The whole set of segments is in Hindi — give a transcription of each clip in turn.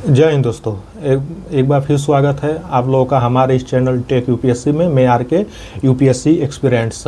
जय हिंद दोस्तों। एक बार फिर स्वागत है आप लोगों का हमारे इस चैनल टेक यूपीएससी में। मैं आर के यूपीएससी एक्सपीरियंस।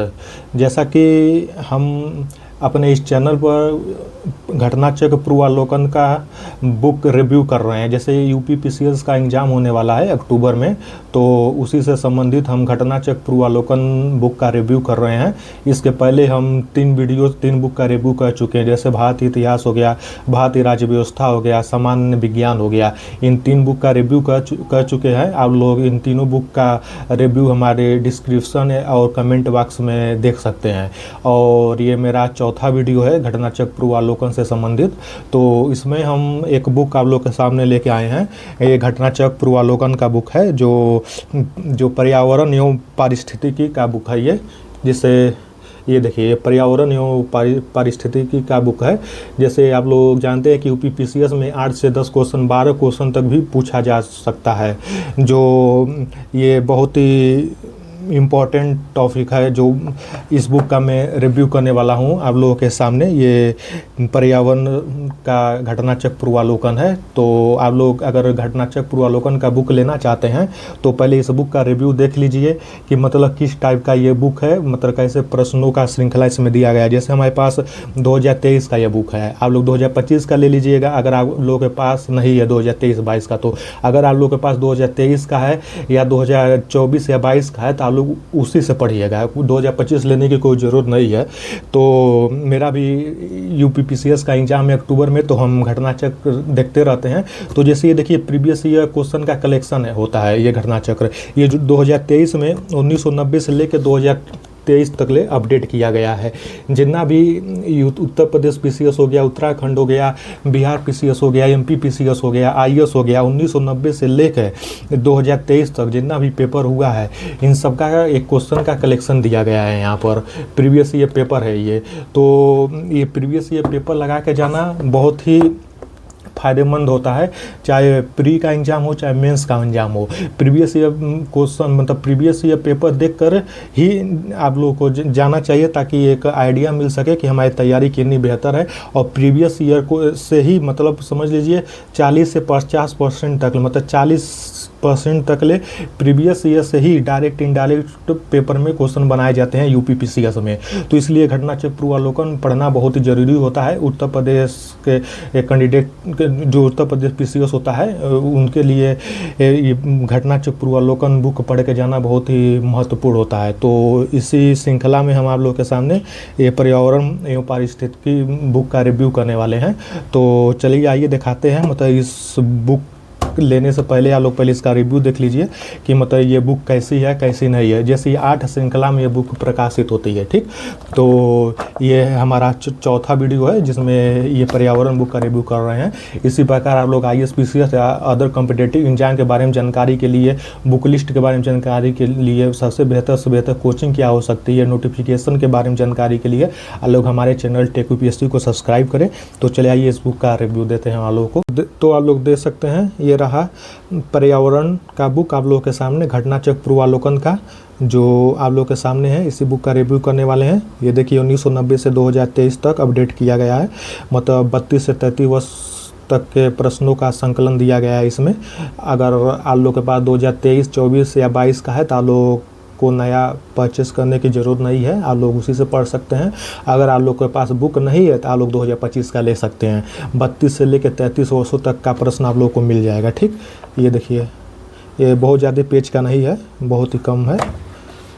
जैसा कि हम अपने इस चैनल पर घटना चक्र पूर्वावलोकन का बुक रिव्यू कर रहे हैं। जैसे यूपी पीसीएस का एग्ज़ाम होने वाला है अक्टूबर में, तो उसी से संबंधित हम घटना चक्र पूर्वावलोकन बुक का रिव्यू कर रहे हैं। इसके पहले हम 3 बुक का रिव्यू कर चुके हैं, जैसे भारतीय इतिहास हो गया, भारतीय राज्य व्यवस्था हो गया, सामान्य विज्ञान हो गया। इन 3 बुक का रिव्यू कर चुके हैं। आप लोग इन तीनों बुक का रिव्यू हमारे डिस्क्रिप्शन और कमेंट बॉक्स में देख सकते हैं। और ये मेरा चौथा वीडियो है घटना चक्र पूर्वावलोकन से संबंधित। तो इसमें हम एक बुक आप लोग के सामने लेके आए हैं। ये घटना चक्र पूर्वावलोकन का बुक है, जो पर्यावरण एवं पारिस्थितिकी का बुक है ये। जिससे ये देखिए, पर्यावरण एवं पारिस्थितिकी का बुक है। जैसे आप लोग जानते हैं कि यूपी पीसीएस में 8 से 10 क्वेश्चन, 12 क्वेश्चन तक भी पूछा जा सकता है। जो ये बहुत ही इम्पॉर्टेंट टॉपिक है जो इस बुक का मैं रिव्यू करने वाला हूँ आप लोगों के सामने। ये पर्यावरण का घटना चक्र पूर्वावलोकन है। तो आप लोग अगर घटना चक्र पूर्वावलोकन का बुक लेना चाहते हैं तो पहले इस बुक का रिव्यू देख लीजिए कि मतलब किस टाइप का ये बुक है, मतलब कैसे प्रश्नों का श्रृंखला इसमें दिया गया है। जैसे हमारे पास 2023 का ये बुक है, आप लोग 2025 का ले लीजिएगा अगर आप लोगों के पास नहीं है 2023-22 का। तो अगर आप लोगों के पास 2023 का है या 2024 या 22 का है तो लोग उसी से पढ़िएगा। 2025 लेने की कोई ज़रूरत नहीं है। तो मेरा भी यूपी पीसीएस का एग्जाम है अक्टूबर में, तो हम घटना चक्र देखते रहते हैं। तो जैसे ये देखिए, प्रीवियस ईयर क्वेश्चन का कलेक्शन होता है ये घटना चक्र। ये जो 2023 में 1990 से लेकर 2023 तक ले अपडेट किया गया है। जितना भी उत्तर प्रदेश पीसीएस हो गया, उत्तराखंड हो गया, बिहार पीसीएस हो गया, एमपी पीसीएस हो गया, आईएएस हो गया, 1990 से लेकर 2023 तक जितना भी पेपर हुआ है, इन सब का एक क्वेश्चन का कलेक्शन दिया गया है यहाँ पर। प्रीवियस ईयर पेपर है ये। तो ये प्रीवियस ईयर पेपर लगा के जाना बहुत ही फ़ायदेमंद होता है, चाहे प्री का एग्ज़ाम हो चाहे मेंस का एग्ज़ाम हो। प्रीवियस ईयर क्वेश्चन मतलब प्रीवियस ईयर पेपर देखकर ही आप लोगों को जाना चाहिए, ताकि एक आइडिया मिल सके कि हमारी तैयारी कितनी बेहतर है। और प्रीवियस ईयर को से ही मतलब समझ लीजिए 40 से 50% तक, मतलब 40% तक ले प्रीवियस ईयर से ही डायरेक्ट इनडायरेक्ट पेपर में क्वेश्चन बनाए जाते हैं यूपी पीसीएस में। तो इसलिए घटना चक्र पूर्वावलोकन पढ़ना बहुत ही ज़रूरी होता है। उत्तर प्रदेश के कैंडिडेट जो उत्तर प्रदेश पीसीएस होता है उनके लिए ये घटना चक्र पूर्वावलोकन बुक पढ़ के जाना बहुत ही महत्वपूर्ण होता है। तो इसी श्रृंखला में हम आप लोग के सामने ये पर्यावरण एवं पारिस्थितिकी बुक का रिव्यू करने वाले हैं। तो चलिए आइए दिखाते हैं। मतलब इस बुक लेने से पहले आप लोग पहले इसका रिव्यू देख लीजिए कि मतलब ये बुक कैसी है कैसी नहीं है। जैसे ये 8 श्रृंखला में ये बुक प्रकाशित होती है, ठीक। तो ये हमारा चौथा वीडियो है जिसमें ये पर्यावरण बुक का रिव्यू कर रहे हैं। इसी प्रकार आप लोग आईएएस पीसीएस या अदर कॉम्पिटिटिव एग्जाम के बारे में जानकारी के लिए, बुक लिस्ट के बारे में जानकारी के लिए सबसे बेहतर से बेहतर कोचिंग क्या हो सकती है, नोटिफिकेशन के बारे में जानकारी के लिए आप लोग हमारे चैनल टेक यूपीएससी को सब्सक्राइब करें। तो चलिए आइए इस बुक का रिव्यू देते हैं आप लोगों को। तो आप लोग देख सकते हैं ये रहा पर्यावरण का बुक आप लोगों के सामने, घटना चक्र पूर्वावलोकन का जो आप लोग के सामने है। इसी बुक का रिव्यू करने वाले हैं। ये देखिए 1990 से 2023 तक अपडेट किया गया है। मतलब 32 से 33 वर्ष तक के प्रश्नों का संकलन दिया गया है इसमें। अगर आप लोग के पास 2023, 24 या 22 का है तो आप लोग को नया परचेस करने की ज़रूरत नहीं है, आप लोग उसी से पढ़ सकते हैं। अगर आप लोग के पास बुक नहीं है तो आप लोग 2025 का ले सकते हैं। 32 से लेकर 33 वर्षों तक का प्रश्न आप लोग को मिल जाएगा, ठीक। ये देखिए, ये बहुत ज़्यादा पेज का नहीं है, बहुत ही कम है।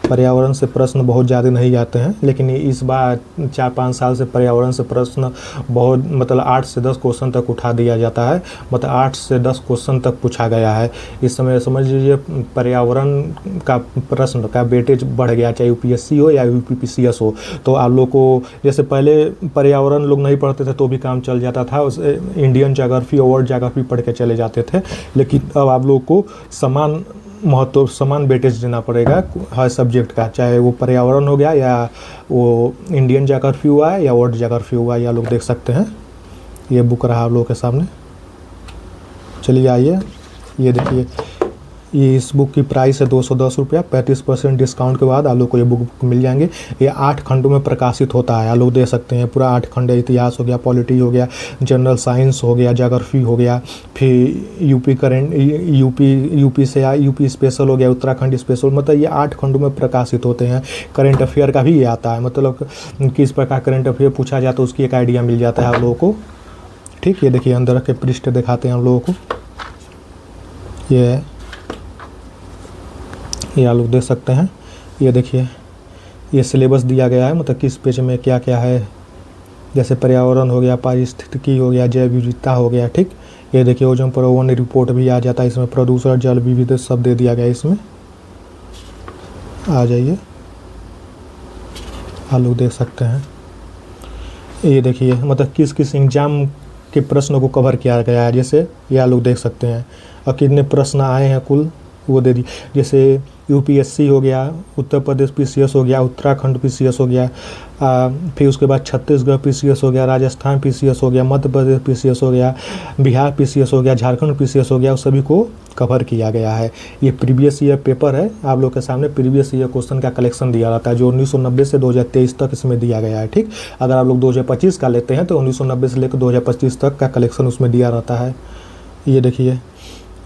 पर्यावरण से प्रश्न बहुत ज़्यादा नहीं आते हैं, लेकिन इस बार 4-5 साल से पर्यावरण से प्रश्न बहुत मतलब 8 से 10 क्वेश्चन तक उठा दिया जाता है। मतलब 8 से 10 क्वेश्चन तक पूछा गया है। इस समय समझ लीजिए पर्यावरण का प्रश्न का वेटेज बढ़ गया, चाहे यूपीएससी हो या यूपी पीसीएस हो। तो आप लोग को जैसे पहले पर्यावरण लोग नहीं पढ़ते थे तो भी काम चल जाता था, उस इंडियन ज्योग्राफी और वर्ल्ड ज्योग्राफी पढ़ के चले जाते थे। लेकिन अब आप लोग को समान वेटेज देना पड़ेगा हर सब्जेक्ट का, चाहे वो पर्यावरण हो गया या वो इंडियन ज्योग्राफी हुआ है या वर्ल्ड ज्योग्राफी हुआ है। ये आप लोग देख सकते हैं। ये बुक रहा आप लोगों के सामने। चलिए आइए, ये देखिए, ये इस बुक की प्राइस है 210 रुपया। 35% डिस्काउंट के बाद आप लोग को ये बुक मिल जाएंगे। ये 8 खंडों में प्रकाशित होता है, आप लोग देख सकते हैं। पूरा 8 खंड है, इतिहास हो गया, पॉलिटी हो गया, जनरल साइंस हो गया, ज्योग्राफी हो गया, फिर यूपी करेंट, यूपी से यूपी स्पेशल हो गया, उत्तराखंड स्पेशल, मतलब ये 8 खंडों में प्रकाशित होते हैं। करेंट अफेयर का भी ये आता है, मतलब किस प्रकार करेंट अफेयर पूछा जाता है उसकी एक आइडिया मिल जाता है आप लोगों को। ठीक, ये देखिए अंदर के पृष्ठ दिखाते हैं हम लोगों को। ये आप लोग देख सकते हैं। ये देखिए ये सिलेबस दिया गया है, मतलब किस पेज में क्या क्या है। जैसे पर्यावरण हो गया, पारिस्थितिकी हो गया, जैव विविधता हो गया। ठीक, ये देखिए ओजोन प्रवहन रिपोर्ट भी आ जाता है इसमें। प्रदूषण, जल विविधता सब दे दिया गया इसमें। आ जाइए, आप लोग देख सकते हैं। ये देखिए मतलब किस किस एग्जाम के प्रश्नों को कवर किया गया है। जैसे ये आप लोग देख सकते हैं, और कितने प्रश्न आए हैं कुल वो दे दी। जैसे यूपीएससी हो गया, उत्तर प्रदेश पीसीएस हो गया, उत्तराखंड पीसीएस हो गया, फिर उसके बाद छत्तीसगढ़ पीसीएस हो गया, राजस्थान पीसीएस हो गया, मध्य प्रदेश पीसीएस हो गया, बिहार पीसीएस हो गया, झारखंड पीसीएस हो गया, उस सभी को कवर किया गया है। ये प्रीवियस ईयर पेपर है, आप लोग के सामने प्रीवियस ईयर क्वेश्चन का कलेक्शन दिया रहता है, जो 1990 से 2023 तक इसमें दिया गया है। ठीक, अगर आप लोग 2025 का लेते हैं तो 1990 से लेकर 2025 तक का कलेक्शन उसमें दिया रहता है। ये देखिए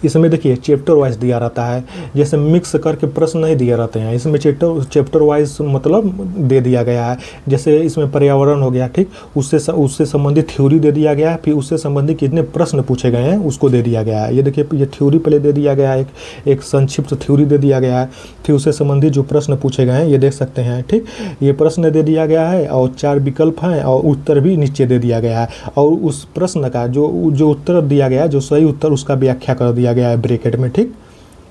इसमें देखिए चैप्टर वाइज दिया रहता है, जैसे मिक्स करके प्रश्न नहीं दिए रहते हैं इसमें। चैप्टर वाइज मतलब दे दिया गया है। जैसे इसमें पर्यावरण हो गया, ठीक, उससे संबंधित थ्योरी दे दिया गया है, फिर उससे संबंधित कितने प्रश्न पूछे गए हैं उसको दे दिया गया है। ये देखिए ये थ्योरी पहले दे दिया गया है, एक संक्षिप्त थ्योरी दे दिया गया है, फिर उससे संबंधित जो प्रश्न पूछे गए हैं ये देख सकते हैं। ठीक, ये प्रश्न दे दिया गया है और 4 विकल्प हैं और उत्तर भी नीचे दे दिया गया है, और उस प्रश्न का जो उत्तर दिया गया है, जो सही उत्तर उसका व्याख्या कर दिया गया है ब्रैकेट में। ठीक,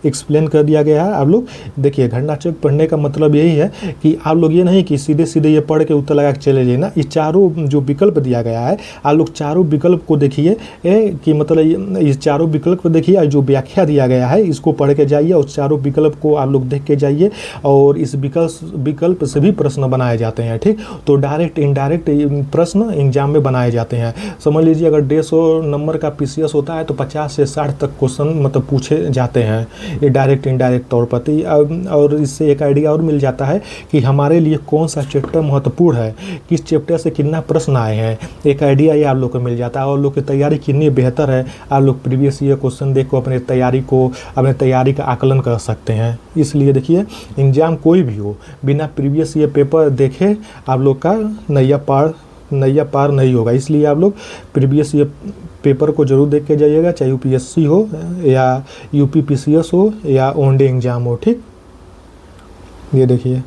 एक्सप्लेन कर दिया गया है। आप लोग देखिए घटनाचक्र पढ़ने का मतलब यही है कि आप लोग ये नहीं कि सीधे सीधे ये पढ़ के उत्तर लगा के चले जाइए ना। ये चारों जो विकल्प दिया गया है, आप लोग चारों विकल्प को देखिए कि मतलब ये चारों विकल्प को देखिए, जो व्याख्या दिया गया है इसको पढ़ के जाइए, और चारों विकल्प को आप लोग देख के जाइए, और इस विकल्प से भी प्रश्न बनाए जाते हैं। ठीक, तो डायरेक्ट इनडायरेक्ट प्रश्न एग्जाम में बनाए जाते हैं। समझ लीजिए अगर 150 नंबर का पीसीएस होता है तो 50 से 60 तक क्वेश्चन मतलब पूछे जाते हैं, ये डायरेक्ट इनडायरेक्ट तौर पर। और इससे एक आइडिया और मिल जाता है कि हमारे लिए कौन सा चैप्टर महत्वपूर्ण है, किस चैप्टर से कितना प्रश्न आए हैं, एक आइडिया ये आप लोग को मिल जाता है। और लोग की तैयारी कितनी बेहतर है, आप लोग प्रीवियस ईयर क्वेश्चन देख को अपने तैयारी का आकलन कर सकते हैं। इसलिए देखिए एग्जाम कोई भी हो, बिना प्रीवियस ईयर पेपर देखे आप लोग का नैया पार नहीं होगा। इसलिए आप लोग प्रीवियस ईयर पेपर को जरूर देख के जाइएगा, चाहे यूपीएससी हो या यूपी पीसीएस हो या ओनडे एग्जाम हो। ठीक, ये देखिए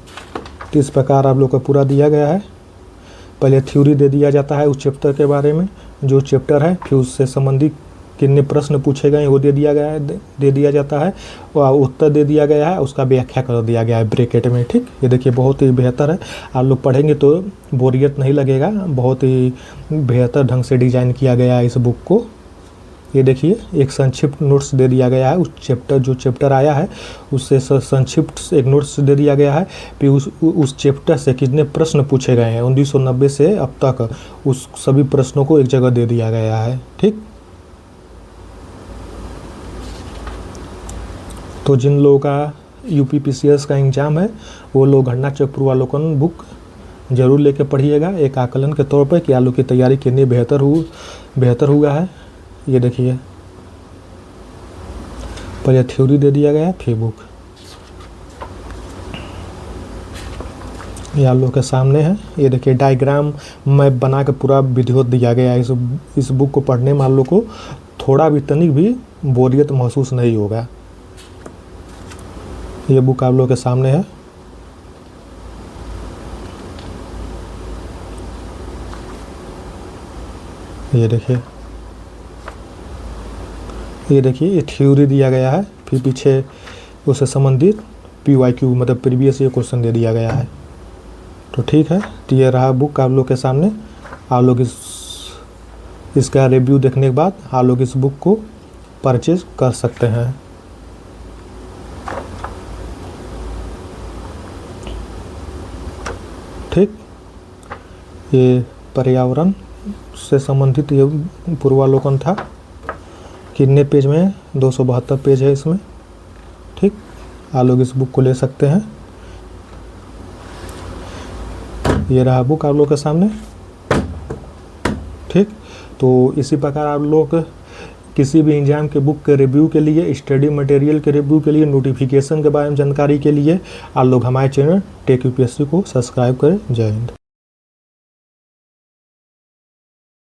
तो इस प्रकार आप लोग का पूरा दिया गया है। पहले थ्योरी दे दिया जाता है उस चैप्टर के बारे में, जो चैप्टर है, फिर उससे संबंधित कितने प्रश्न पूछे गए वो दे दिया जाता है, और उत्तर दे दिया गया है, उसका व्याख्या कर दिया गया है ब्रैकेट में। ठीक, ये देखिए बहुत ही बेहतर है, आप लोग पढ़ेंगे तो बोरियत नहीं लगेगा, बहुत ही बेहतर ढंग से डिज़ाइन किया गया है इस बुक को। ये देखिए एक संक्षिप्त नोट्स दे दिया गया है, जो चैप्टर आया है उससे संक्षिप्त एक नोट्स दे दिया गया है, फिर उस चैप्टर से कितने प्रश्न पूछे गए हैं 1990 से अब तक, उस सभी प्रश्नों को एक जगह दे दिया गया है। ठीक, तो जिन लोगों का यूपी पीसीएस का एग्ज़ाम है वो लोग घटनाचक्र पूर्वावलोकन बुक जरूर लेके पढ़िएगा, एक आकलन के तौर पर कि आप लोग की तैयारी कितनी बेहतर हुआ है। ये देखिए पहले थ्योरी दे दिया गया, फिर बुक ये आप लोग के सामने है। ये देखिए डायग्राम मैप बना के पूरा वीडियो दिया गया है। इस बुक को पढ़ने में आप लोग को थोड़ा भी तनिक भी बोरियत महसूस नहीं होगा। ये बुक आप लोग के सामने है। ये देखिए ये थ्योरी दिया गया है, फिर पीछे उससे संबंधित PYQ मतलब प्रीवियस ईयर क्वेश्चन दे दिया गया है। तो ठीक है, तो ये रहा बुक आप लोग के सामने। आप लोग इसका रिव्यू देखने के बाद आप लोग इस बुक को परचेज कर सकते हैं। ठीक, ये पर्यावरण से संबंधित ये पूर्वावलोकन था। कितने पेज में 272 पेज है इसमें। आप लोग इस बुक को ले सकते हैं। ये रहा बुक आप लोग के सामने। ठीक, तो इसी प्रकार आप लोग किसी भी एग्जाम के बुक के रिव्यू के लिए, स्टडी मटेरियल के रिव्यू के लिए, नोटिफिकेशन के बारे में जानकारी के लिए आप लोग हमारे चैनल टेक यूपीएससी को सब्सक्राइब करें। जय हिंद।